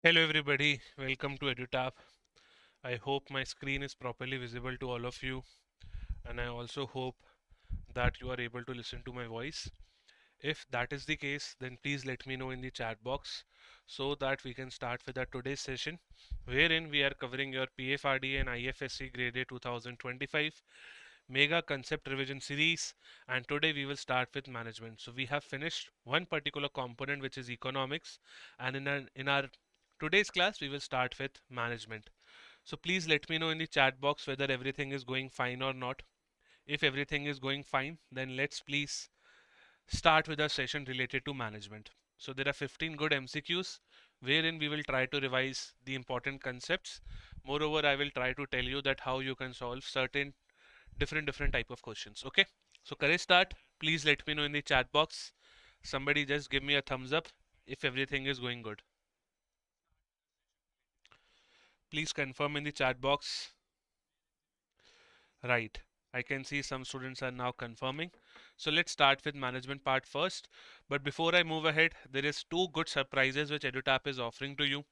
Hello everybody, welcome to EduTap. I hope my screen is properly visible to all of you, and I also hope that you are able to listen to my voice. If that is the case, then please let me know in the chat box so that we can start with our today's session, wherein we are covering your PFRDA and IFSC Grade A 2025 Mega Concept Revision Series, and today we will start with management. So we have finished one particular component, which is economics, and in our today's class we will start with management. So please let me know in the chat box whether everything is going fine or not. If everything is going fine, then let's please start with our session related to management. So there are 15 good MCQs wherein we will try to revise the important concepts. Moreover, I will try to tell you that how you can solve certain different type of questions. Okay, so correct start. Please let me know in the chat box. Somebody just give me a thumbs up if everything is going good. Please confirm in the chat box. Right, I can see some students are now confirming. So let's start with management part first. But before I move ahead, there is two good surprises which EduTap is offering to you.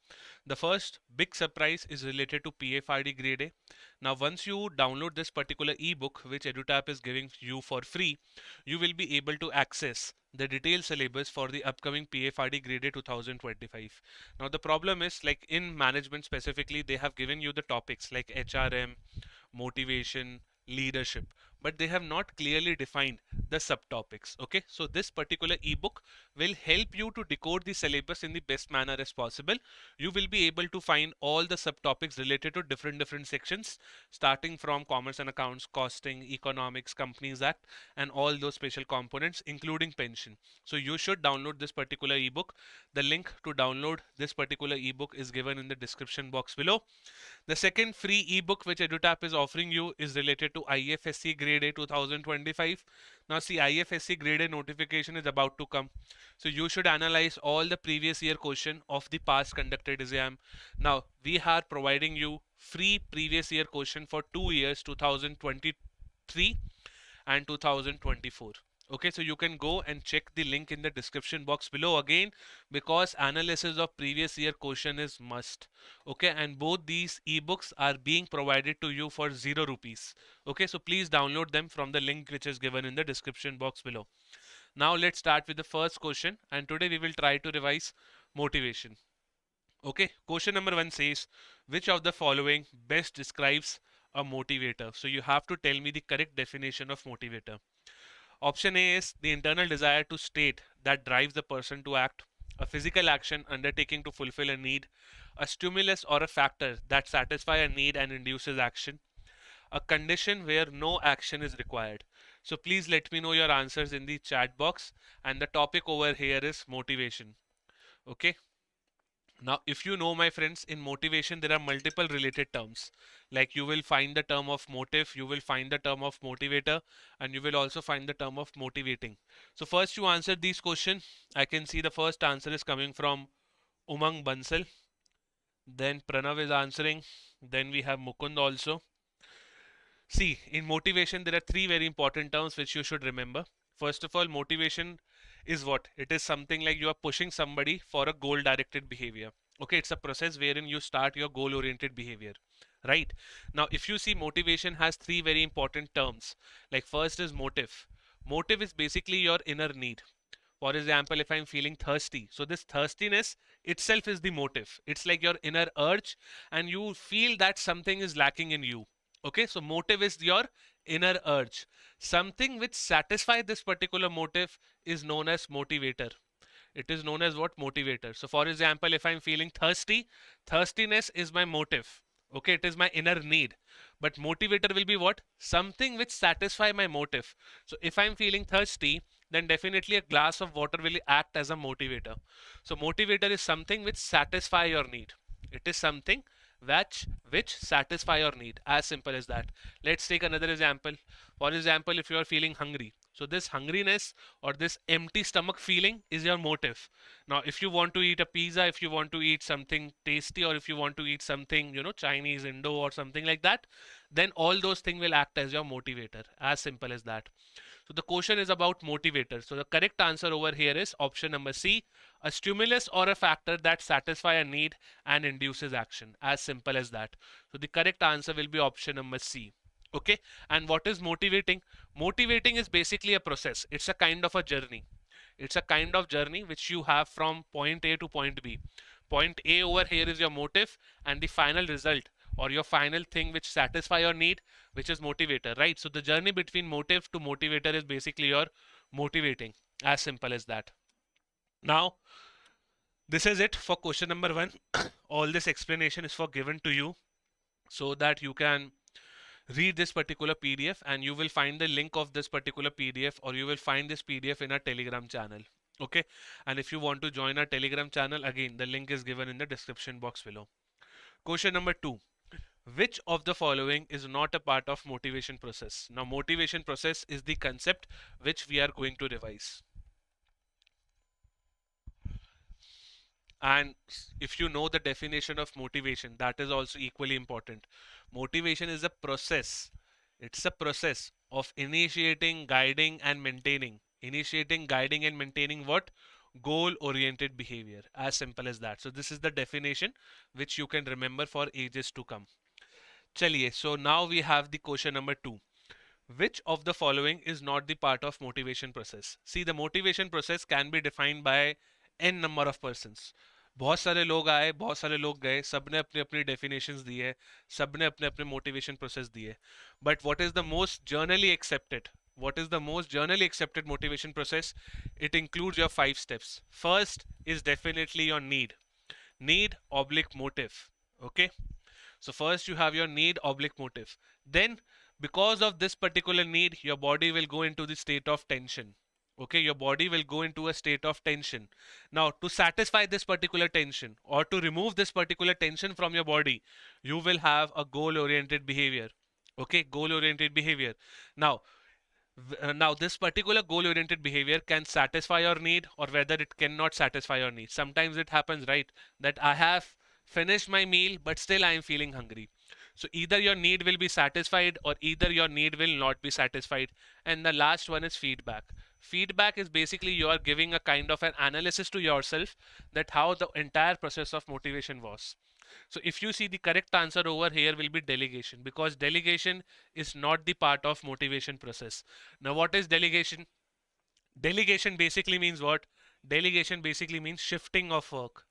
The first big surprise is related to PFRD Grade A. Now once you download this particular ebook which EduTap is giving you for free, you will be able to access the detailed syllabus for the upcoming PFRD Grade A 2025. Now the problem is, like in management specifically, they have given you the topics like HRM, motivation, leadership, but they have not clearly defined the subtopics. Okay, so this particular ebook will help you to decode the syllabus in the best manner as possible. You will be able to find all the subtopics related to different sections, starting from commerce and accounts, costing, economics, companies act, and all those special components including pension. So you should download this particular ebook. The link to download this particular ebook is given in the description box below. The second free ebook which EduTap is offering you is related to IFSC Grade A 2025. Now see, IFSC Grade A notification is about to come. So you should analyze all the previous year question of the past conducted exam. Now we are providing you free previous year question for 2 years, 2023 and 2024. Okay, so you can go and check the link in the description box below again, because analysis of previous year question is must. Okay, and both these ebooks are being provided to you for 0 rupees. Okay, so please download them from the link which is given in the description box below. Now let's start with the first question, and today we will try to revise motivation. Okay, question number 1 says, which of the following best describes a motivator? So you have to tell me the correct definition of motivator. Option A is the internal desire to state that drives the person to act, a physical action undertaking to fulfill a need, a stimulus or a factor that satisfies a need and induces action, a condition where no action is required. So please let me know your answers in the chat box, and the topic over here is motivation. Okay. Now, if you know, my friends, in motivation, there are multiple related terms. Like you will find the term of motive, you will find the term of motivator, and you will also find the term of motivating. So first you answer these questions. I can see the first answer is coming from Umang Bansal. Then Pranav is answering. Then we have Mukund also. See, in motivation, there are three very important terms which you should remember. First of all, motivation is what? It is something like you are pushing somebody for a goal directed behavior. Okay, it's a process wherein you start your goal oriented behavior. Right? Now, if you see, motivation has three very important terms. Like first is motive. Motive is basically your inner need. For example, if I'm feeling thirsty, so this thirstiness itself is the motive. It's like your inner urge, and you feel that something is lacking in you. Okay, so motive is your inner urge. Something which satisfies this particular motive is known as motivator. It is known as what? Motivator. So for example, if I'm feeling thirsty, thirstiness is my motive. Okay, it is my inner need. But motivator will be what? Something which satisfy my motive. So if I'm feeling thirsty, then definitely a glass of water will act as a motivator. So motivator is something which satisfy your need. It is something which satisfy your need, as simple as that. Let's take another example. For example, if you are feeling hungry, so this hungriness or this empty stomach feeling is your motive. Now if you want to eat a pizza, if you want to eat something tasty, or if you want to eat something, Chinese, Indo or something like that, then all those things will act as your motivator, as simple as that. So the question is about motivator. So the correct answer over here is option number C, a stimulus or a factor that satisfy a need and induces action. As simple as that. So the correct answer will be option number C. Okay. And what is motivating? Motivating is basically a process. It's a kind of a journey. It's a kind of journey which you have from point A to point B. Point A over here is your motive, and the final result or your final thing which satisfy your need, which is motivator, right? So the journey between motive to motivator is basically your motivating. As simple as that. Now, this is it for question number 1. All this explanation is for given to you so that you can read this particular PDF, and you will find the link of this particular PDF, or you will find this PDF in our Telegram channel. Okay. And if you want to join our Telegram channel, again, the link is given in the description box below. Question number 2. Which of the following is not a part of motivation process? Now, motivation process is the concept which we are going to revise. And if you know the definition of motivation, that is also equally important. Motivation is a process. It's a process of initiating, guiding, and maintaining. Initiating, guiding, and maintaining what? Goal-oriented behavior. As simple as that. So this is the definition which you can remember for ages to come. Chaliye, so now we have the question number 2. Which of the following is not the part of motivation process? See, the motivation process can be defined by n number of persons. बहुत सारे लोग आए, बहुत सारे लोग गए, सबने अपनी अपनी डेफिनेशंस दी है, सबने अपने अपने मोटिवेशन प्रोसेस दिए. But what is the most generally accepted? What is the most generally accepted motivation process? It includes your 5 steps. First is definitely your need. Need oblique motive. Okay. So first you have your need oblique motive. Then because of this particular need, your body will go into the state of tension. Okay, your body will go into a state of tension. Now, to satisfy this particular tension or to remove this particular tension from your body, you will have a goal-oriented behavior. Okay, goal-oriented behavior. Now, this particular goal-oriented behavior can satisfy your need, or whether it cannot satisfy your need. Sometimes it happens, right, that I have finished my meal, but still I am feeling hungry. So either your need will be satisfied or either your need will not be satisfied. And the last one is feedback. Feedback is basically you are giving a kind of an analysis to yourself that how the entire process of motivation was. So if you see, the correct answer over here will be delegation, because delegation is not the part of motivation process. Now what is delegation? Delegation basically means what? Delegation basically means shifting of work.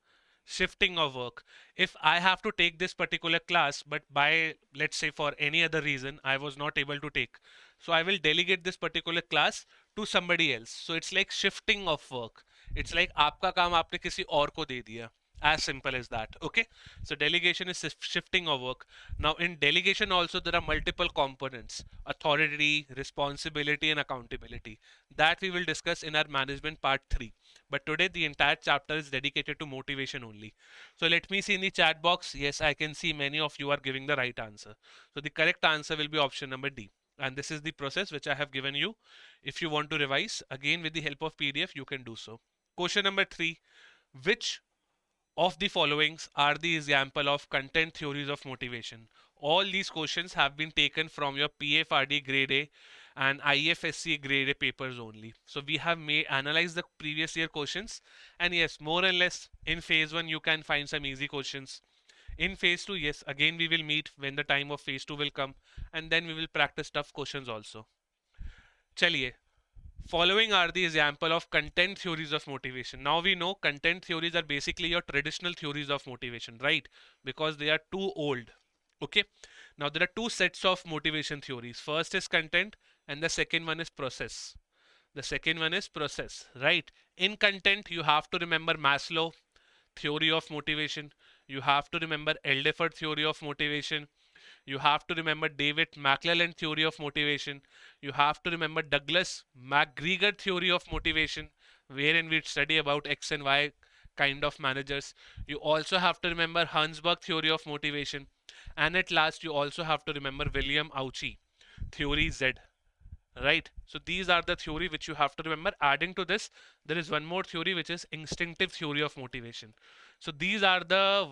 Shifting of work. If I have to take this particular class, but by, let's say, for any other reason I was not able to take, so I will delegate this particular class to somebody else. So it's like shifting of work. It's like आपका काम आपने किसी और को दे दिया. As simple as that. Okay. So delegation is shifting of work. Now in delegation also there are multiple components: authority, responsibility, and accountability. That we will discuss in our management part 3. But today the entire chapter is dedicated to motivation only. So let me see in the chat box. Yes, I can see many of you are giving the right answer. So the correct answer will be option number D. And this is the process which I have given you. If you want to revise, again with the help of PDF, you can do so. Question number 3. Which of the followings are the example of content theories of motivation? All these questions have been taken from your PFRDA Grade A and IFSCA Grade A papers only. So we have analyzed the previous year questions, and yes, more or less in phase 1 you can find some easy questions. In phase 2, yes, again we will meet when the time of phase 2 will come, and then we will practice tough questions also. Chaliye. Following are the example of content theories of motivation. Now we know content theories are basically your traditional theories of motivation, right? Because they are too old. Okay. Now there are 2 sets of motivation theories. First is content and the second one is process. The second one is process, right? In content, you have to remember Maslow theory of motivation. You have to remember Alderfer theory of motivation. You have to remember David McClelland theory of motivation. You have to remember Douglas McGregor theory of motivation, wherein we study about X and Y kind of managers. You also have to remember Herzberg theory of motivation. And at last, you also have to remember William Auchi theory Z. right? So these are the theory which you have to remember. Adding to this, there is one more theory which is instinctive theory of motivation. So these are the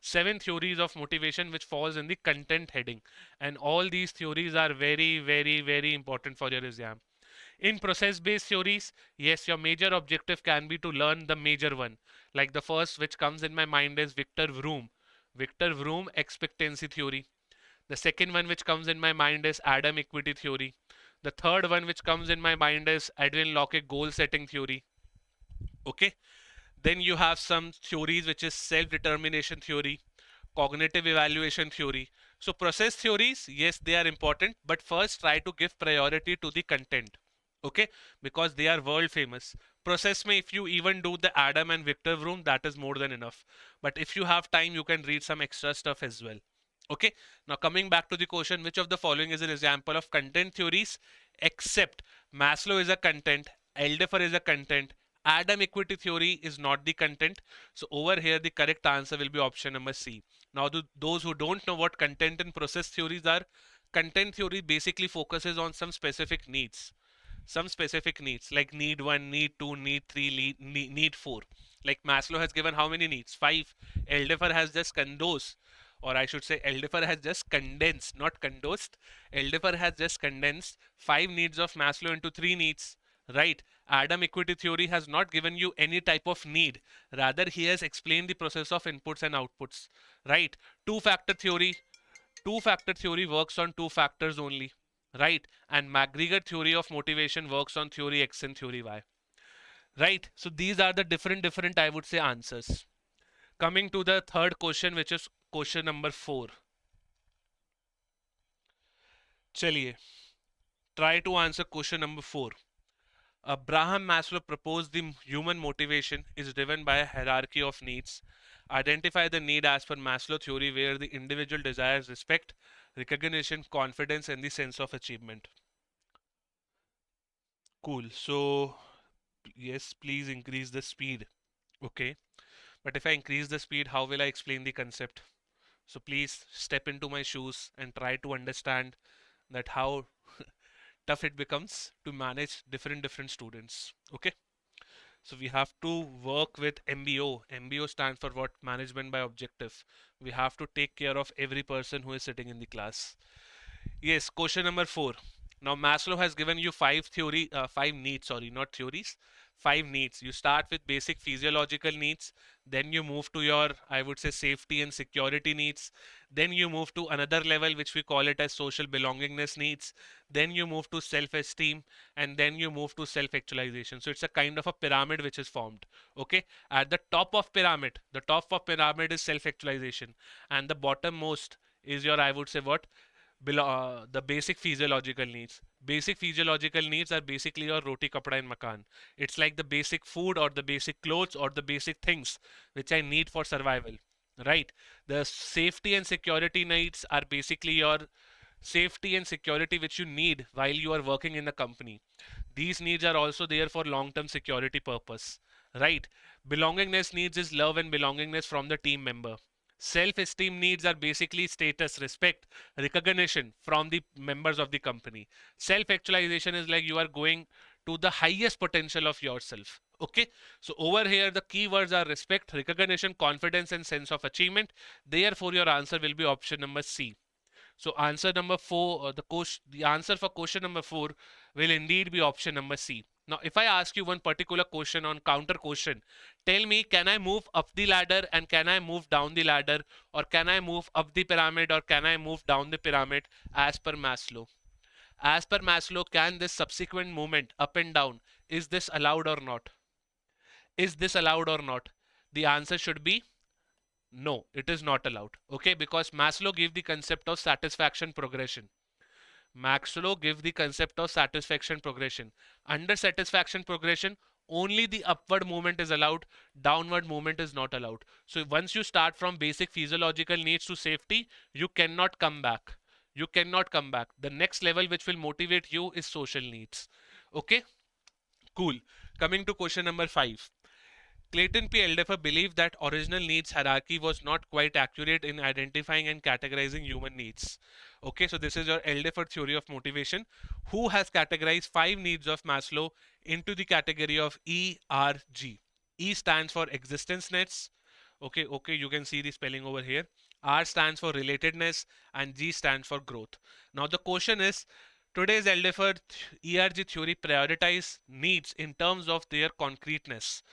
7 theories of motivation which falls in the content heading, and all these theories are very, very, very important for your exam. In process based theories, yes, your major objective can be to learn the major one. Like the first which comes in my mind is Victor Vroom expectancy theory. The second one which comes in my mind is Adam equity theory. The third one which comes in my mind is Edwin Locke goal setting theory. Okay. Then you have some theories which is self determination theory, cognitive evaluation theory. So process theories, yes, they are important, but first try to give priority to the content. Okay, because they are world famous. Process may, if you even do the Adam and Victor room, that is more than enough. But if you have time, you can read some extra stuff as well. Okay, now coming back to the question, which of the following is an example of content theories? Except Maslow is a content, Alderfer is a content, Adam equity theory is not the content. So over here, the correct answer will be option number C. Now, those who don't know what content and process theories are, content theory basically focuses on some specific needs like need 1, need 2, need 3, need 4. Like Maslow has given how many needs? 5. Alderfer has just condensed, or I should say Alderfer has just condensed, not condensed. Alderfer has just condensed 5 needs of Maslow into 3 needs, right? Adam equity theory has not given you any type of need. Rather, he has explained the process of inputs and outputs, right? Two factor theory works on 2 factors only, right? And McGregor theory of motivation works on theory X and theory Y, right? So these are the different I would say answers. Coming to the third question, which is question number 4. Chaliye, try to answer question number 4. Abraham Maslow proposed the human motivation is driven by a hierarchy of needs. Identify the need as per Maslow theory where the individual desires respect, recognition, confidence, and the sense of achievement. Cool. So, yes, please increase the speed. Okay. But if I increase the speed, how will I explain the concept? So please step into my shoes and try to understand that how tough it becomes to manage different students. Okay. So we have to work with MBO. MBO stands for what? Management by objective. We have to take care of every person who is sitting in the class. Yes, question number 4. Now Maslow has given you 5 needs, sorry, not theories, 5 needs. You start with basic physiological needs, then you move to your, I would say, safety and security needs. Then you move to another level, which we call it as social belongingness needs. Then you move to self-esteem, and then you move to self-actualization. So it's a kind of a pyramid which is formed. Okay, at the top of pyramid is self-actualization, and the bottom most is your, I would say, what? The basic physiological needs. Basic physiological needs are basically your roti, kapda, and makan. It's like the basic food or the basic clothes or the basic things which I need for survival. Right? The safety and security needs are basically your safety and security which you need while you are working in a company. These needs are also there for long-term security purpose. Right? Belongingness needs is love and belongingness from the team member. Self-esteem needs are basically status, respect, recognition from the members of the company. Self-actualization is like you are going to the highest potential of yourself. Okay, so over here the keywords are respect, recognition, confidence, and sense of achievement. Therefore, your answer will be option number C. So answer number 4, the answer for question number 4 will indeed be option number C. Now, if I ask you one particular question on counter question, tell me, can I move up the ladder and can I move down the ladder, or can I move up the pyramid or can I move down the pyramid as per Maslow? As per Maslow, can this subsequent movement up and down, is this allowed or not? Is this allowed or not? The answer should be no, it is not allowed. Okay, because Maslow gave the concept of satisfaction progression. Maslow gave the concept of satisfaction progression. Under satisfaction progression, only the upward movement is allowed, downward movement is not allowed. So once you start from basic physiological needs to safety, you cannot come back. You cannot come back. The next level which will motivate you is social needs. Okay, cool. Coming to question number 5. Clayton P. Alderfer believed that original needs hierarchy was not quite accurate in identifying and categorizing human needs. Okay, so this is your Alderfer theory of motivation, who has categorized 5 needs of Maslow into the category of E, R, G. E stands for existence needs. Okay, you can see the spelling over here. R stands for relatedness and G stands for growth. Now the question is, today's Alderfer ERG theory prioritize needs in terms of their concreteness.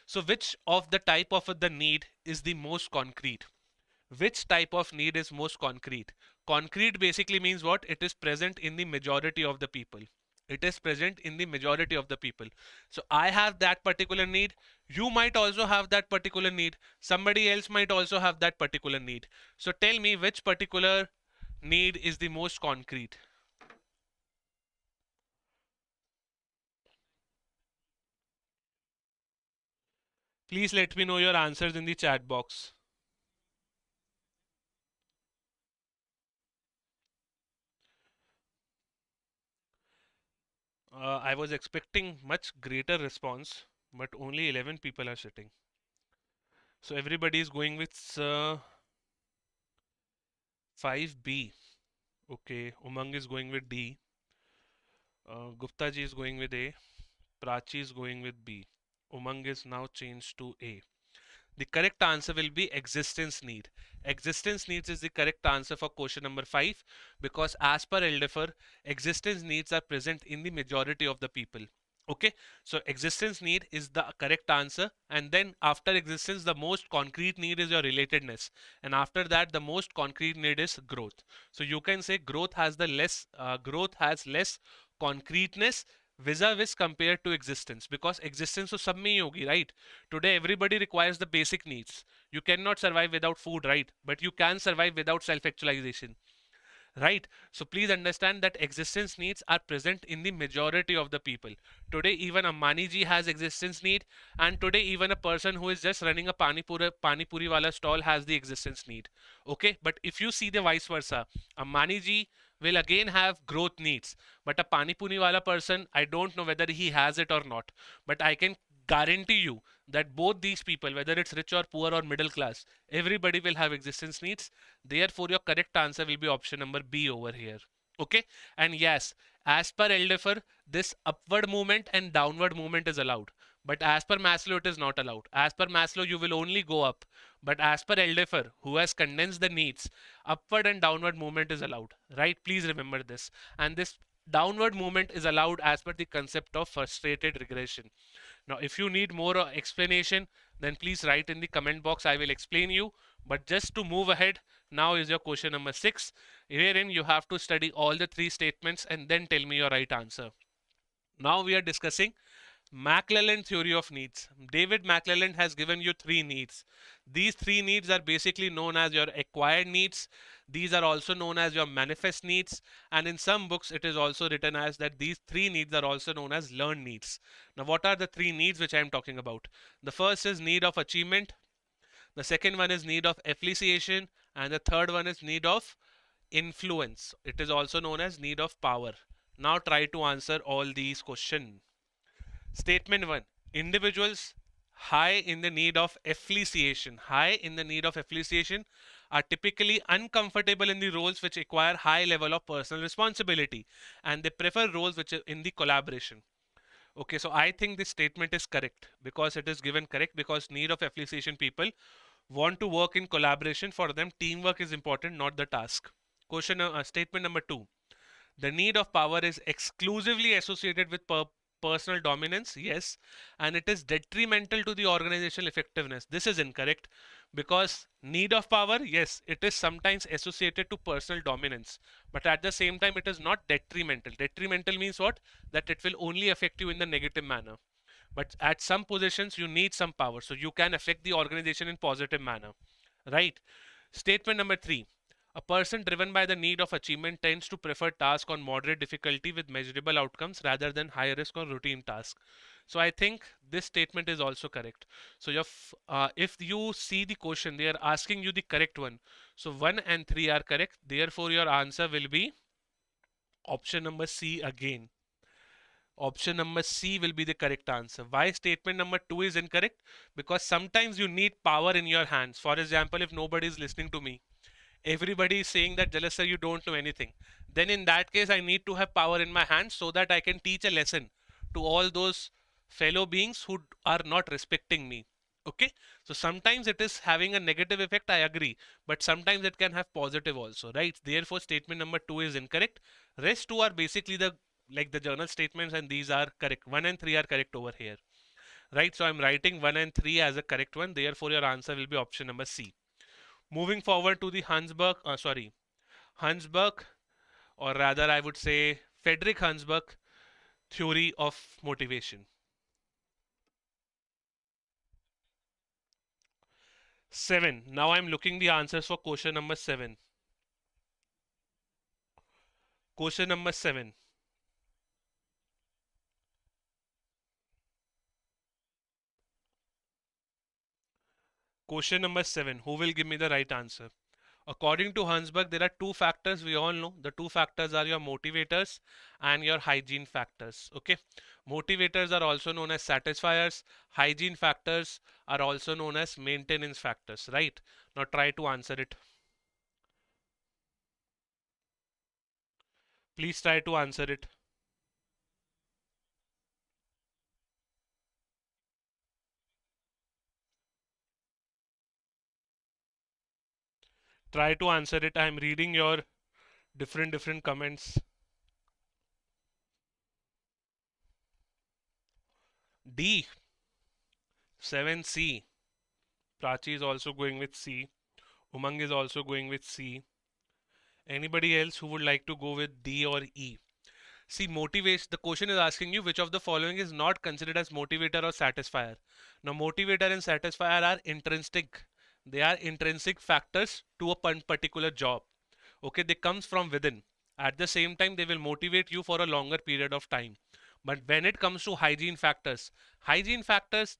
So which of the type of the need is the most concrete? Which type of need is most concrete? Concrete basically means what? It is present in the majority of the people. It is present in the majority of the people. So I have that particular need. You might also have that particular need. Somebody else might also have that particular need. So tell me which particular need is the most concrete. Please let me know your answers in the chat box. I was expecting much greater response, but only 11 people are sitting. So everybody is going with 5B. Okay, Umang is going with D. Gupta ji is going with A. Prachi is going with B. Umang is now changed to A. The correct answer will be existence need. Existence needs is the correct answer for question number 5, because as per Alderfer, existence needs are present in the majority of the people. Okay, so existence need is the correct answer, and then after existence the most concrete need is your relatedness, and after that the most concrete need is growth. So you can say growth has less concreteness vis-a-vis compared to existence, because existence तो सब में ही होगी, right? Today everybody requires the basic needs. You cannot survive without food, right? But you can survive without self-actualization, right? So please understand that existence needs are present in the majority of the people. Today even Ambani ji has existence need, and today even a person who is just running a pani puri wala stall has the existence need. Okay, but if you see the vice versa, Ambani ji will again have growth needs, but a pani puri wala person, I don't know whether he has it or not, but I can guarantee you that both these people, whether it's rich or poor or middle class, everybody will have existence needs. Therefore, your correct answer will be option number B over here. Okay, and yes, as per Alderfer, this upward movement and downward movement is allowed, but as per Maslow, it is not allowed. As per Maslow, you will only go up, but as per Alderfer, who has condensed the needs, upward and downward movement is allowed, right? Please remember this. And this downward movement is allowed as per the concept of frustrated regression. Now, if you need more explanation, then please write in the comment box. I will explain you. But just to move ahead, now is your question number 6. Herein, you have to study all the 3 statements and then tell me your right answer. Now we are discussing McClelland theory of needs. David McClelland has given you 3 needs. These 3 needs are basically known as your acquired needs. These are also known as your manifest needs. And in some books, it is also written as that these 3 needs are also known as learned needs. Now, what are the 3 needs which I am talking about? The first is need of achievement. The second one is need of appreciation. And the third one is need of influence. It is also known as need of power. Now try to answer all these questions. Statement 1. Individuals high in the need of appreciation are typically uncomfortable in the roles which require high level of personal responsibility, and they prefer roles which are in the collaboration. Okay, so I think this statement is correct, because it is given correct, because need of appreciation people want to work in collaboration. For them, teamwork is important, not the task. Statement number 2. The need of power is exclusively associated with personal dominance, yes, and it is detrimental to the organizational effectiveness. This is incorrect, because need of power, yes, it is sometimes associated to personal dominance, but at the same time, it is not detrimental. Detrimental means what? That it will only affect you in the negative manner. But at some positions, you need some power, so you can affect the organization in positive manner, right? Statement number 3. A person driven by the need of achievement tends to prefer tasks on moderate difficulty with measurable outcomes rather than high risk or routine tasks. So I think this statement is also correct. So if you see the question, they are asking you the correct one. So 1 and 3 are correct. Therefore, your answer will be option number C again. Option number C will be the correct answer. Why statement number 2 is incorrect? Because sometimes you need power in your hands. For example, if nobody is listening to me, everybody is saying that Jalal sir, you don't know anything. Then in that case, I need to have power in my hands so that I can teach a lesson to all those fellow beings who are not respecting me. Okay, so sometimes it is having a negative effect, I agree, but sometimes it can have positive also, right? Therefore, statement number 2 is incorrect. Rest two are basically the like the journal statements, and these are correct. 1 and 3 are correct over here, right? So I'm writing 1 and 3 as a correct one. Therefore, your answer will be option number C. Moving forward to the Hansberg, or rather I would say Frederick Hansberg theory of motivation. 7. Now I'm looking the answers for question number 7. Question number 7. Question number 7. Who will give me the right answer? According to Hansberg, there are two factors we all know. The two factors are your motivators and your hygiene factors. Okay. Motivators are also known as satisfiers. Hygiene factors are also known as maintenance factors, right? Now try to answer it. Please try to answer it. Try to answer it. I'm reading your different comments. D. 7C. Prachi is also going with C. Umang is also going with C. Anybody else who would like to go with D or E? See, motivation, the question is asking you which of the following is not considered as motivator or satisfier. Now, motivator and satisfier are intrinsic. They are intrinsic factors to a particular job. Okay, they comes from within. At the same time, they will motivate you for a longer period of time. But when it comes to hygiene factors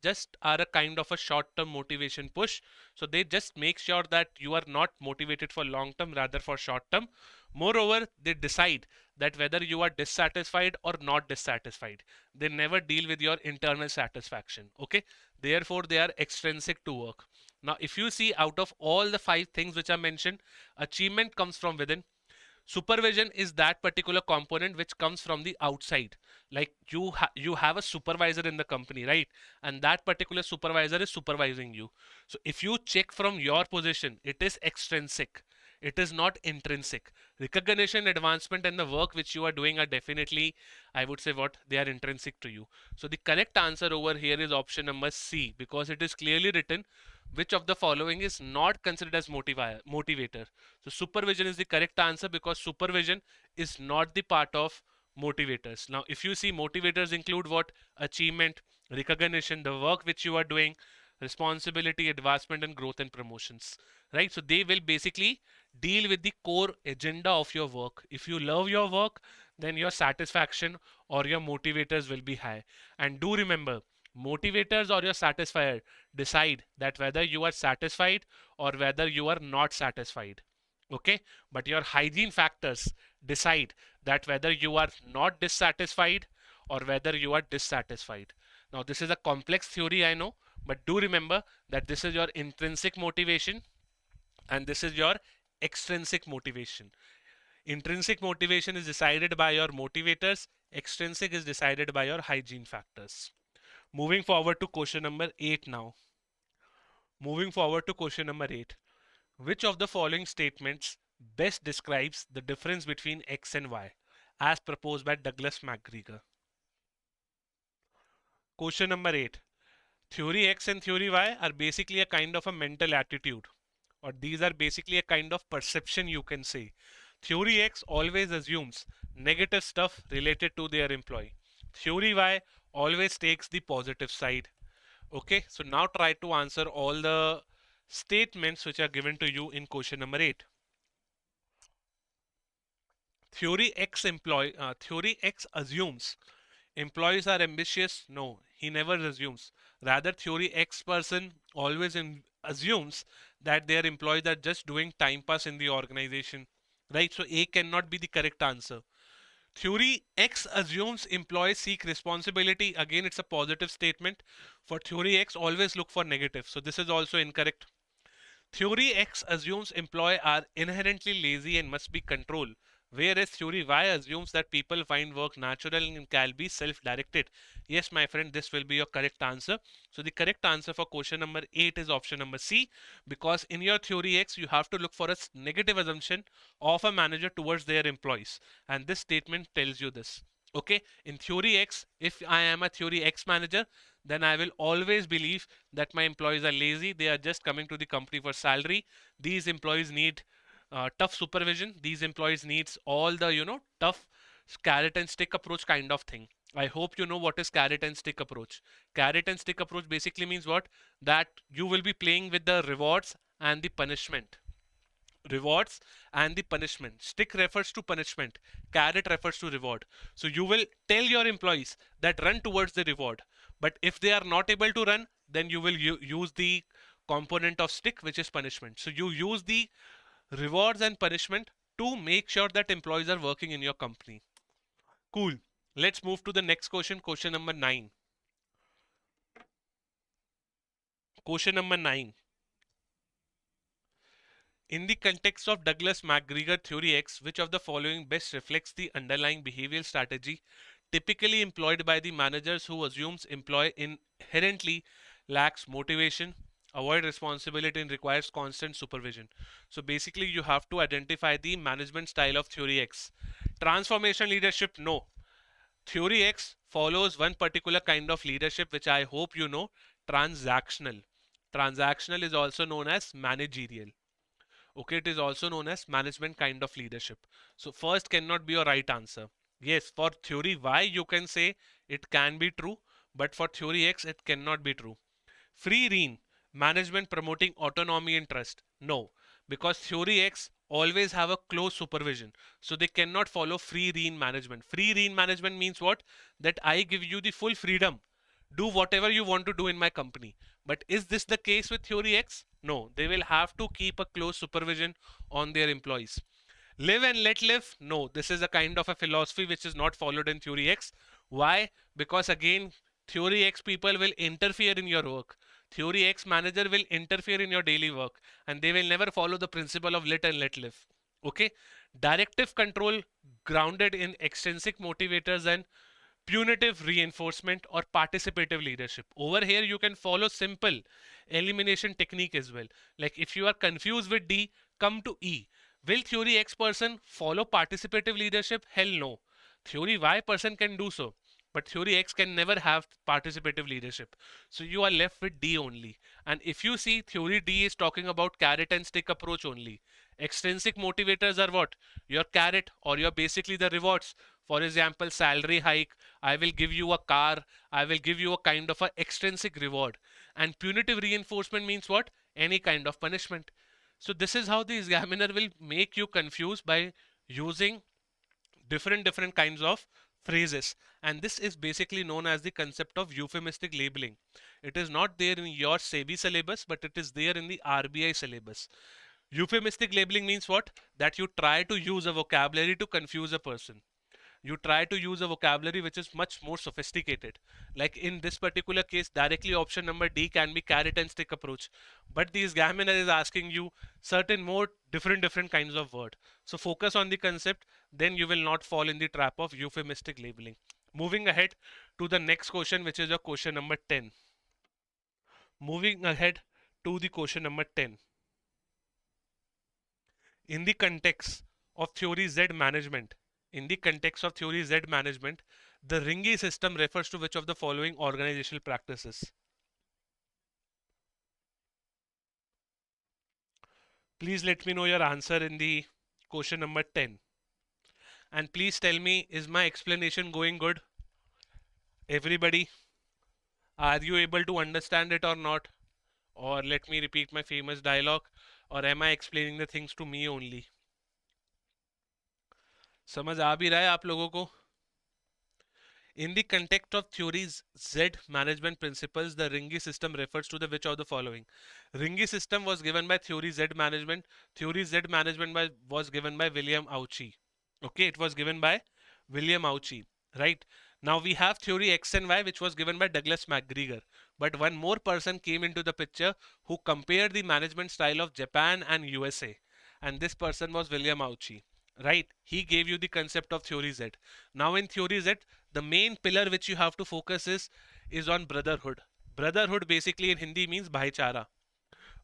just are a kind of a short-term motivation push. So they just make sure that you are not motivated for long-term, rather for short-term. Moreover, they decide that whether you are dissatisfied or not dissatisfied. They never deal with your internal satisfaction. Okay, therefore they are extrinsic to work. Now, if you see out of all the 5 things which are mentioned, achievement comes from within. Supervision is that particular component which comes from the outside. Like you have a supervisor in the company, right? And that particular supervisor is supervising you. So if you check from your position, it is extrinsic. It is not intrinsic. Recognition, advancement, and the work which you are doing are definitely, I would say, what they are intrinsic to you. So the correct answer over here is option number C, because it is clearly written which of the following is not considered as motivator. So supervision is the correct answer because supervision is not the part of motivators. Now, if you see, motivators include what? Achievement, recognition, the work which you are doing, responsibility, advancement, and growth and promotions. Right? So they will basically deal with the core agenda of your work. If you love your work, then your satisfaction or your motivators will be high. And do remember, motivators or your satisfier decide that whether you are satisfied or whether you are not satisfied. Okay, but your hygiene factors decide that whether you are not dissatisfied or whether you are dissatisfied. Now this is a complex theory, I know, but do remember that this is your intrinsic motivation and this is your extrinsic motivation. Intrinsic motivation is decided by your motivators, extrinsic is decided by your hygiene factors. Moving forward to question number 8 now. Moving forward to question number 8. Which of the following statements best describes the difference between X and Y as proposed by Douglas McGregor? Question number 8. Theory X and theory Y are basically a kind of a mental attitude, or these are basically a kind of perception, you can say. Theory X always assumes negative stuff related to their employee. Theory Y always takes the positive side. Okay, so now try to answer all the statements which are given to you in question number 8. Theory X assumes employees are ambitious. No, he never assumes. Rather, theory X person always assumes that their employees are just doing time pass in the organization. Right? So A cannot be the correct answer. Theory X assumes employees seek responsibility. Again, it's a positive statement. For theory X, always look for negative. So this is also incorrect. Theory X assumes employees are inherently lazy and must be controlled, whereas theory Y assumes that people find work natural and can be self-directed. Yes, my friend, this will be your correct answer. So the correct answer for question number 8 is option number C, because in your theory X, you have to look for a negative assumption of a manager towards their employees. And this statement tells you this. Okay, in theory X, if I am a theory X manager, then I will always believe that my employees are lazy. They are just coming to the company for salary. These employees need tough supervision. These employees needs all the tough carrot and stick approach kind of thing. I hope you know what is carrot and stick approach. Carrot and stick approach basically means what? That you will be playing with the rewards and the punishment. Rewards and the punishment. Stick refers to punishment, carrot refers to reward. So you will tell your employees that run towards the reward, but if they are not able to run, then you will use the component of stick, which is punishment. So you use the rewards and punishment to make sure that employees are working in your company. Cool. Let's move to the next question. Question number 9. Question number 9. In the context of Douglas McGregor theory X, which of the following best reflects the underlying behavioral strategy typically employed by the managers who assumes employee inherently lacks motivation, avoid responsibility and requires constant supervision? So basically you have to identify the management style of theory X. Transformation leadership, no. Theory X follows one particular kind of leadership which I hope you know, transactional. Transactional is also known as managerial. Okay, it is also known as management kind of leadership. So first cannot be your right answer. Yes, for theory Y you can say it can be true, but for theory X it cannot be true. Free rein, management promoting autonomy and trust. No, because theory X always have a close supervision. So they cannot follow free rein management. Free rein management means what? That I give you the full freedom. Do whatever you want to do in my company. But is this the case with theory X? No, they will have to keep a close supervision on their employees. Live and let live? No, this is a kind of a philosophy which is not followed in theory X. Why? Because again, theory X people will interfere in your work. Theory X manager will interfere in your daily work and they will never follow the principle of let and let live. Okay? Directive control grounded in extrinsic motivators and punitive reinforcement or participative leadership. Over here you can follow simple elimination technique as well. Like if you are confused with D, come to E. Will theory X person follow participative leadership? Hell no. Theory Y person can do so, but theory X can never have participative leadership. So you are left with D only. And if you see, theory D is talking about carrot and stick approach only. Extrinsic motivators are what? Your carrot or your basically the rewards. For example, salary hike, I will give you a car, I will give you a kind of a extrinsic reward. And punitive reinforcement means what? Any kind of punishment. So this is how the examiner will make you confused by using different kinds of phrases, and this is basically known as the concept of euphemistic labeling. It is not there in your SEBI syllabus, but it is there in the RBI syllabus. Euphemistic labeling means what? That you try to use a vocabulary to confuse a person. You try to use a vocabulary which is much more sophisticated. Like in this particular case, directly option number D can be carrot and stick approach, but the examiner is asking you certain more different kinds of word. So focus on the concept, then you will not fall in the trap of euphemistic labeling. Moving ahead to the next question, which is your question number 10. Moving ahead to the question number 10. In the context of theory Z management, in the context of theory Z management, the Ringi system refers to which of the following organizational practices? Please let me know your answer in the question number 10. And please tell me, is my explanation going good? Everybody, are you able to understand it or not? Or let me repeat my famous dialogue, or am I explaining the things to me only? समझ आ भी रहा है आप लोगों को? In the context of theories Z management principles, the Ringi system refers to the which of the following? Ringi system was given by theory Z management. Theory Z management was given by William Auchi. Okay, it was given by William Auchi, right? Now we have theory X and Y, which was given by Douglas McGregor. But one more person came into the picture who compared the management style of Japan and USA. And this person was William Auchi, right? He gave you the concept of theory Z. Now in theory Z, the main pillar which you have to focus is on brotherhood. Brotherhood basically in Hindi means bhaichara.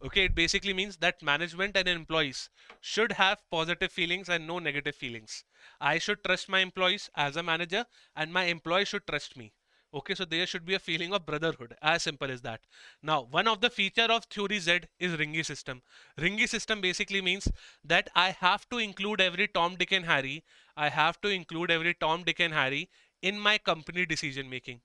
Okay, it basically means that management and employees should have positive feelings and no negative feelings. I should trust my employees as a manager, and my employees should trust me. Okay, so there should be a feeling of brotherhood, as simple as that. Now, one of the feature of theory Z is Ringi system. Ringi system basically means that I have to include every Tom, Dick and Harry. I have to include every Tom, Dick and Harry in my company decision making.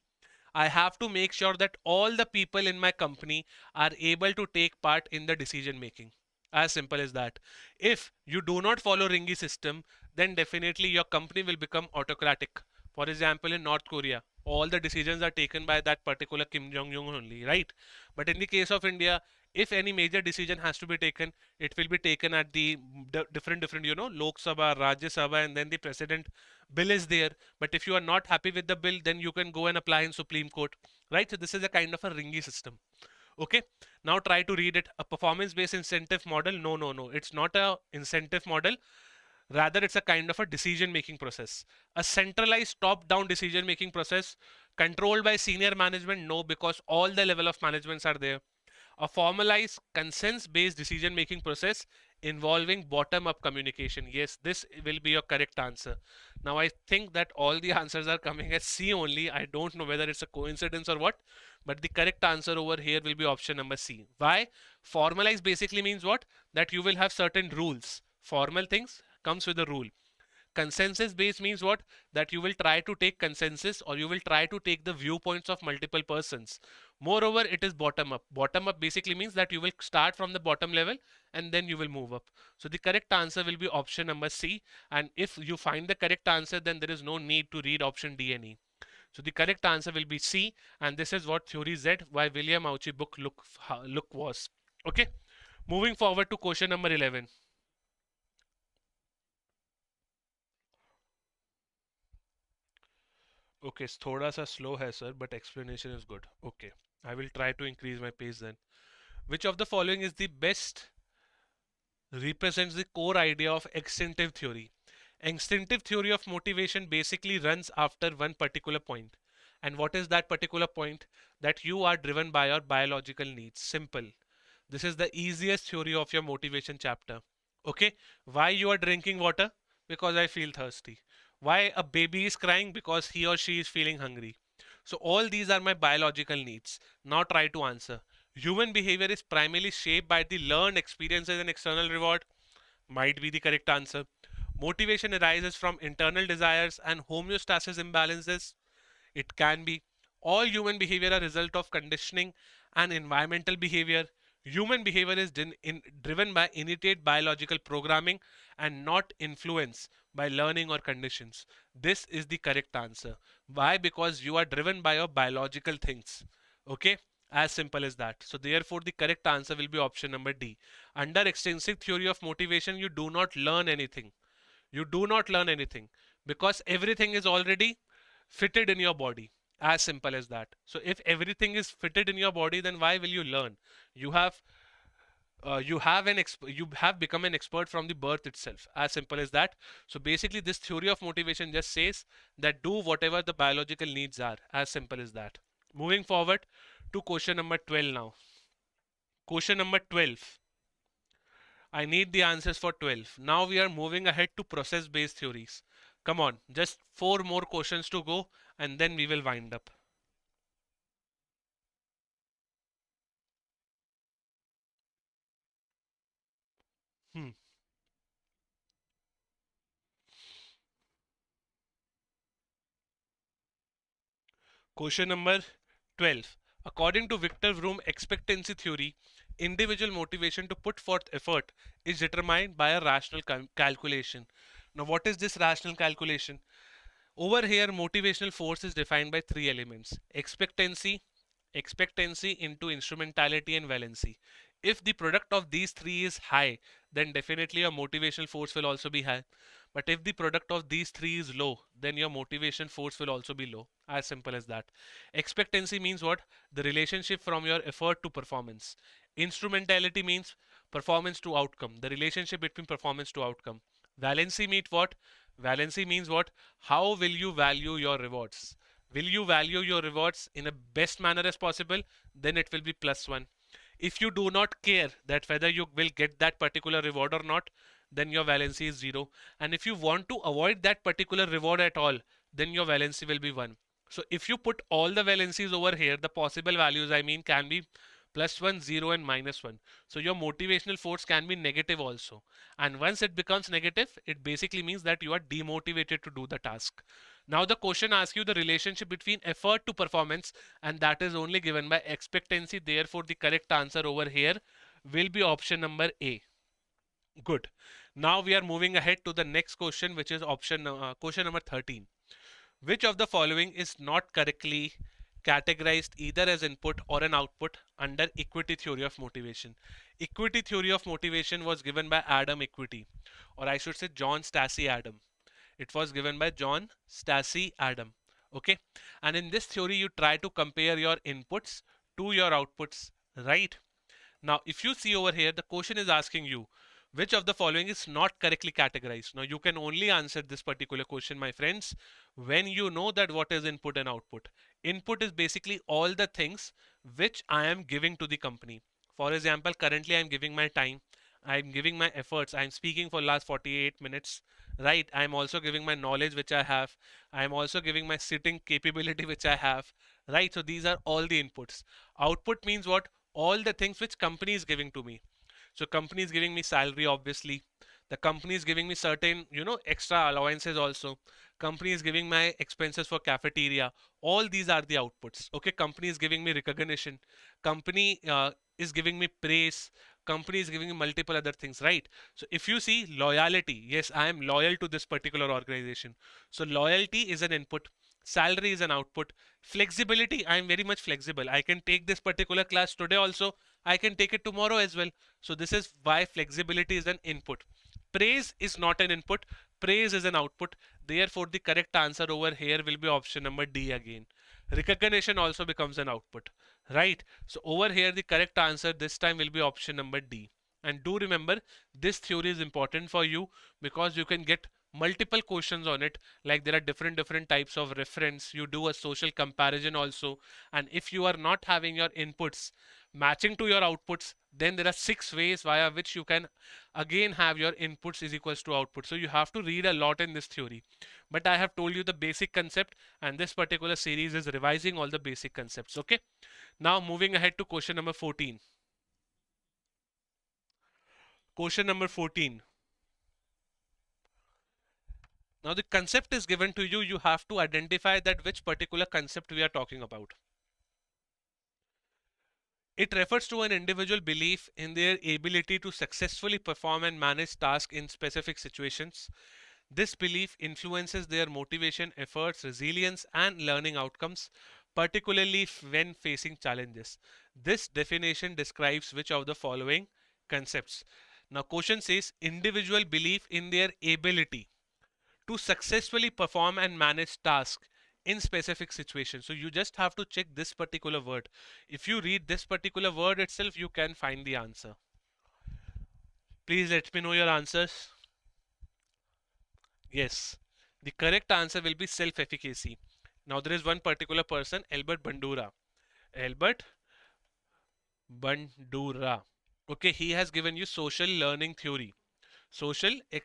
I have to make sure that all the people in my company are able to take part in the decision making. As simple as that. If you do not follow Ringi system, then definitely your company will become autocratic. For example, in North Korea, all the decisions are taken by that particular Kim Jong Un only, right? But in the case of India, if any major decision has to be taken, it will be taken at the different, Lok Sabha, Rajya Sabha, and then the president bill is there. But if you are not happy with the bill, then you can go and apply in Supreme Court, right? So this is a kind of a Ringi system. Okay, now try to read it. A performance based incentive model? No, no, no, it's not a incentive model. Rather, it's a kind of a decision making process. A centralized top down decision making process controlled by senior management? No, because all the level of managements are there. A formalized consensus based decision making process involving bottom up communication? Yes, this will be your correct answer. Now I think that all the answers are coming as C only. I don't know whether it's a coincidence or what, but the correct answer over here will be option number C. Why? Formalized basically means what? That you will have certain rules. Formal things comes with a rule. Consensus based means what? That you will try to take consensus, or you will try to take the viewpoints of multiple persons. Moreover, it is bottom up. Bottom up basically means that you will start from the bottom level and then you will move up. So the correct answer will be option number C. And if you find the correct answer, then there is no need to read option D and E. So the correct answer will be C, and this is what theory Z by William Auchi book look was. Okay, moving forward to question number 11. Okay, थोड़ा सा slow है sir, but explanation is good. Okay, I will try to increase my pace then. Which of the following is the best represents the core idea of extinctive theory? Extinctive theory of motivation basically runs after one particular point. And what is that particular point? That you are driven by your biological needs. Simple. This is the easiest theory of your motivation chapter. Okay, why you are drinking water? Because I feel thirsty. Why a baby is crying? Because he or she is feeling hungry. So all these are my biological needs. Now try to answer. Human behavior is primarily shaped by the learned experiences and external reward. Might be the correct answer. Motivation arises from internal desires and homeostasis imbalances. It can be. All human behavior are a result of conditioning and environmental behavior. Human behavior is driven by innate biological programming and not influenced by learning or conditions. This is the correct answer. Why? Because you are driven by your biological things. Okay? As simple as that. So therefore the correct answer will be option number D. Under extensive theory of motivation, you do not learn anything. You do not learn anything because everything is already fitted in your body. As simple as that. So if everything is fitted in your body, then why will you learn? You have you have become an expert from the birth itself. As simple as that. So basically this theory of motivation just says that do whatever the biological needs are. As simple as that. Moving forward to question number 12 now. Question number 12. I need the answers for 12. Now we are moving ahead to process based theories. Come on, just 4 more questions to go and then we will wind up. Hmm. Question number 12. According to Victor Vroom expectancy theory, individual motivation to put forth effort is determined by a rational calculation. Now, what is this rational calculation? Over here, motivational force is defined by 3 elements: expectancy into instrumentality and valency. If the product of these three is high, then definitely a motivational force will also be high. But if the product of these three is low, then your motivation force will also be low. As simple as that. Expectancy means what? The relationship from your effort to performance. Instrumentality means performance to outcome, the relationship between performance to outcome. Valency means what? Valency means what? How will you value your rewards? Will you value your rewards in a best manner as possible? Then it will be +1. If you do not care that whether you will get that particular reward or not, then your valency is 0. And if you want to avoid that particular reward at all, then your valency will be 1. So if you put all the valencies over here, the possible values I mean can be +1, 0 and -1. So your motivational force can be negative also. And once it becomes negative, it basically means that you are demotivated to do the task. Now the question asks you the relationship between effort to performance, and that is only given by expectancy. Therefore, the correct answer over here will be option number A. Good. Now we are moving ahead to the next question, which is question number 13. Which of the following is not correctly categorized either as input or an output under equity theory of motivation? Equity theory of motivation was given by Adam Equity, or I should say John Stacey Adam. It was given by John Stacey Adam. Okay. And in this theory, you try to compare your inputs to your outputs, right? Now, if you see over here, the question is asking you, which of the following is not correctly categorized? Now, you can only answer this particular question, my friends, when you know that what is input and output. Input is basically all the things which I am giving to the company. For example, currently I am giving my time, I am giving my efforts, I am speaking for last 48 minutes, right? I am also giving my knowledge which I have, I am also giving my sitting capability which I have, right? So these are all the inputs. Output means what? All the things which company is giving to me. So company is giving me salary, obviously. The company is giving me certain, extra allowances also. Company is giving my expenses for cafeteria. All these are the outputs. Okay, company is giving me recognition. Company is giving me praise. Company is giving me multiple other things, right? So if you see loyalty, yes, I am loyal to this particular organization. So loyalty is an input. Salary is an output. Flexibility, I am very much flexible. I can take this particular class today also. I can take it tomorrow as well. So this is why flexibility is an input. Praise is not an input. Praise is an output. Therefore, the correct answer over here will be option number D again. Recognition also becomes an output, right? So over here, the correct answer this time will be option number D. And do remember, this theory is important for you because you can get multiple questions on it. Like there are different types of reference. You do a social comparison also. And if you are not having your inputs matching to your outputs, then there are 6 ways via which you can again have your inputs is equals to output. So you have to read a lot in this theory. But I have told you the basic concept, and this particular series is revising all the basic concepts. Okay. Now moving ahead to question number 14. Question number 14. Now the concept is given to you. You have to identify that which particular concept we are talking about. It refers to an individual belief in their ability to successfully perform and manage tasks in specific situations. This belief influences their motivation, efforts, resilience, and learning outcomes, particularly when facing challenges. This definition describes which of the following concepts. Now, question says individual belief in their ability to successfully perform and manage tasks in specific situations. So you just have to check this particular word. If you read this particular word itself, you can find the answer. Please let me know your answers. Yes, the correct answer will be self-efficacy. Now there is one particular person, Albert Bandura. Albert Bandura. Okay, he has given you social learning theory.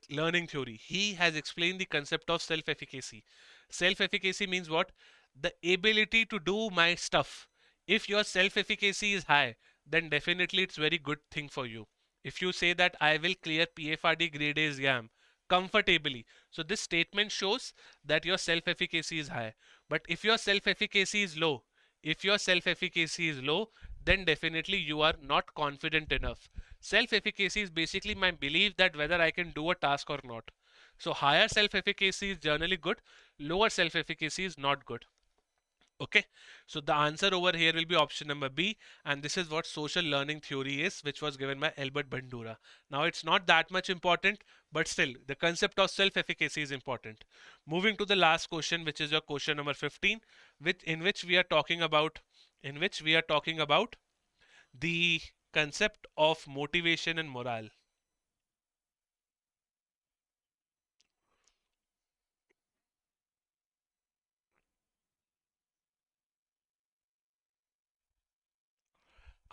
Learning theory. He has explained the concept of self-efficacy. Self-efficacy means what? The ability to do my stuff. If your self-efficacy is high, then definitely it's very good thing for you. If you say that I will clear PFRDA Grade A exam comfortably, so this statement shows that your self-efficacy is high. But if your self-efficacy is low, then definitely you are not confident enough. Self-efficacy is basically my belief that whether I can do a task or not. So higher self-efficacy is generally good, lower self-efficacy is not good. Okay, so the answer over here will be option number B, and this is what social learning theory is, which was given by Albert Bandura. Now, it's not that much important, but still, the concept of self-efficacy is important. Moving to the last question, which is your question number 15, in which we are talking about, the concept of motivation and morale.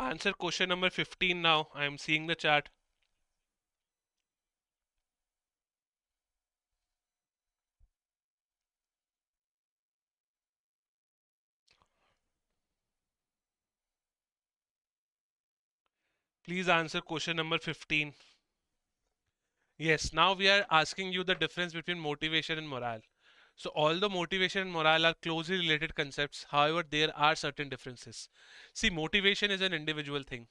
Answer question number 15 now. I am seeing the chat. Please answer question number 15. Yes, now we are asking you the difference between motivation and morale. So, although motivation and morale are closely related concepts, however, there are certain differences. See, motivation is an individual thing.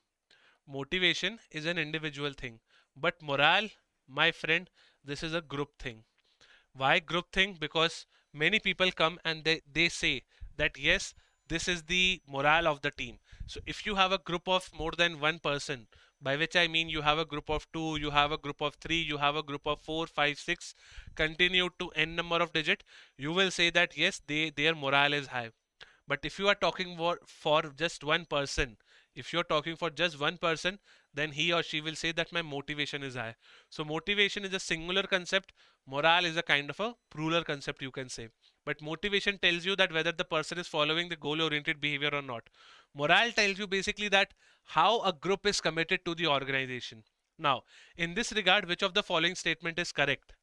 Motivation is an individual thing. But morale, my friend, this is a group thing. Why group thing? Because many people come and they say that yes, this is the morale of the team. So if you have a group of more than one person, by which I mean you have a group of two, you have a group of three, you have a group of four, five, six, continue to n number of digit, you will say that yes, their morale is high. But if you are talking for just one person, if you're talking for just one person, then he or she will say that my motivation is high. So motivation is a singular concept. Morale is a kind of a plural concept, you can say. But motivation tells you that whether the person is following the goal oriented behavior or not. Morale tells you basically that how a group is committed to the organization. Now, in this regard, which of the following statement is correct?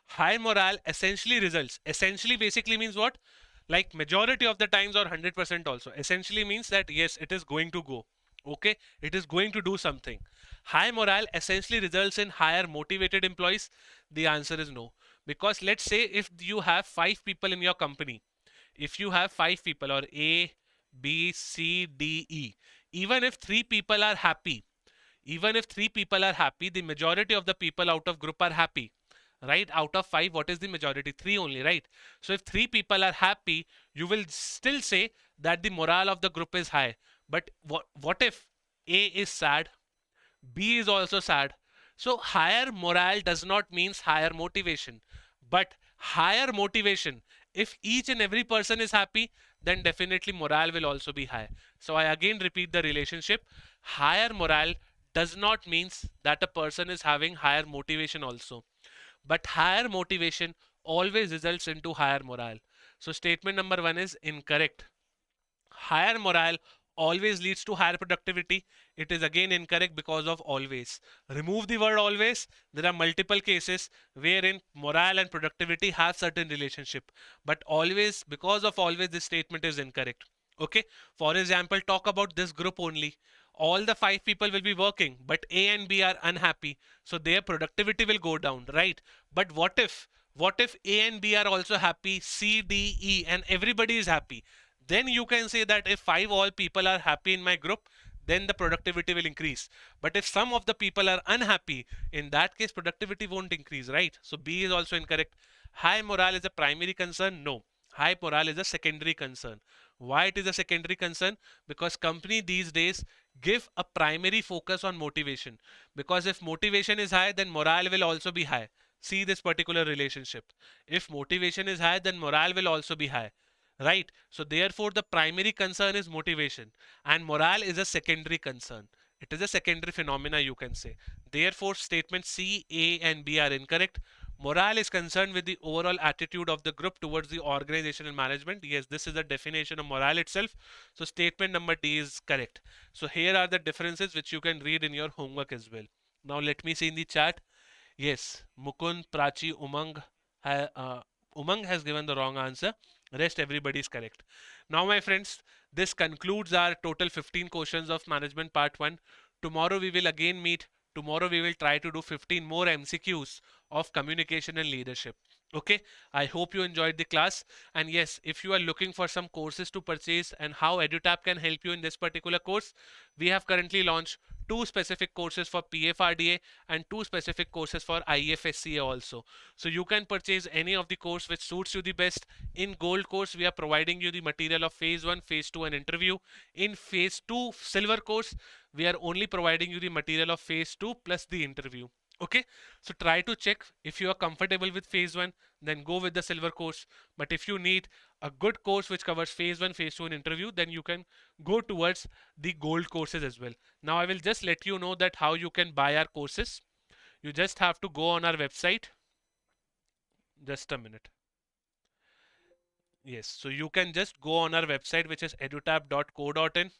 High morale essentially basically means what? Like majority of the times or 100% also. Essentially means that yes, it is going to go. Okay, it is going to do something. High morale essentially results in higher motivated employees. The answer is no. Because let's say if you have 5 people in your company, if you have 5 people or A, B, C, D, E, even if 3 people are happy, the majority of the people out of group are happy, right? Out of 5, what is the majority? 3 only, right? So if 3 people are happy, you will still say that the morale of the group is high. But what if A is sad, B is also sad? So higher morale does not means higher motivation, but higher motivation, if each and every person is happy, then definitely morale will also be high. So I again repeat the relationship. Higher morale does not means that a person is having higher motivation also, but higher motivation always results into higher morale. So statement number 1 is incorrect. Higher morale always leads to higher productivity. It is again incorrect because of always. Remove the word always. There are multiple cases wherein morale and productivity have certain relationship, but always, because of always, this statement is incorrect. Okay, for example, talk about this group only. All the 5 people will be working, but A and B are unhappy, so their productivity will go down, right? But what if A and B are also happy, C, D, E, and everybody is happy? Then you can say that if 5 all people are happy in my group, then the productivity will increase. But if some of the people are unhappy, in that case productivity won't increase, right? So B is also incorrect. High morale is a primary concern? No. High morale is a secondary concern. Why it is a secondary concern? Because company these days give a primary focus on motivation. Because if motivation is high, then morale will also be high. See this particular relationship. If motivation is high, then morale will also be high, right? So therefore the primary concern is motivation, and morale is a secondary concern. It is a secondary phenomena, you can say. Therefore statements C, A and B are incorrect. Morale is concerned with the overall attitude of the group towards the organization and management. Yes, this is the definition of morale itself. So statement number D is correct. So here are the differences which you can read in your homework as well. Now let me see in the chat. Yes, Mukund, Prachi, Umang has given the wrong answer. Rest everybody is correct. Now, my friends, this concludes our total 15 questions of management part 1. Tomorrow we will again meet. Tomorrow we will try to do 15 more MCQs of communication and leadership. Okay, I hope you enjoyed the class. And yes, if you are looking for some courses to purchase and how EduTap can help you in this particular course, we have currently launched 2 specific courses for PFRDA and 2 specific courses for IFSCA also. So you can purchase any of the course which suits you the best. In gold course, we are providing you the material of phase 1, phase 2 and interview. In phase 2 silver course, we are only providing you the material of phase 2 plus the interview. Okay, so try to check. If you are comfortable with phase 1, then go with the silver course. But if you need a good course which covers phase 1, phase 2 and interview, then you can go towards the gold courses as well. Now I will just let you know that how you can buy our courses. You just have to go on our website. Just a minute. Yes, so you can just go on our website, which is edutap.co.in.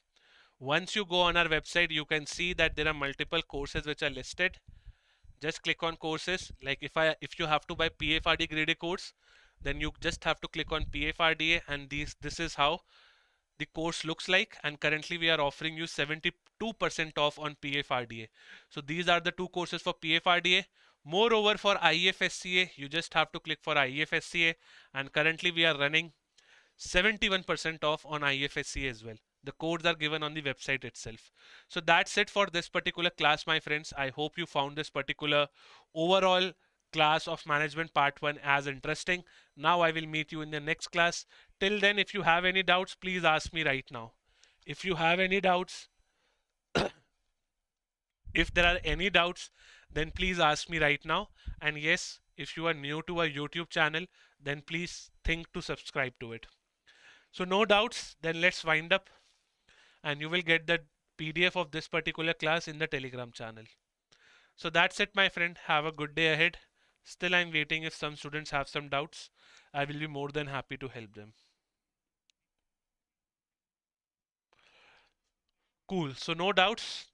Once you go on our website, you can see that there are multiple courses which are listed. Just click on courses. Like if you have to buy PFRDA Grade A course, then you just have to click on PFRDA, and this is how the course looks like. And currently we are offering you 72% off on PFRDA. So these are the two courses for PFRDA. Moreover, for IFSCA, you just have to click for IFSCA, and currently we are running 71% off on IFSCA as well. The codes are given on the website itself. So that's it for this particular class, my friends. I hope you found this particular overall class of management part 1 as interesting. Now I will meet you in the next class. Till then, if you have any doubts, please ask me right now. If you have any doubts, if there are any doubts, then please ask me right now. And yes, if you are new to our YouTube channel, then please think to subscribe to it. So no doubts, then let's wind up, and you will get the PDF of this particular class in the Telegram channel. So that's it, my friend. Have a good day ahead. Still, I'm waiting. If some students have some doubts, I will be more than happy to help them. Cool. So no doubts.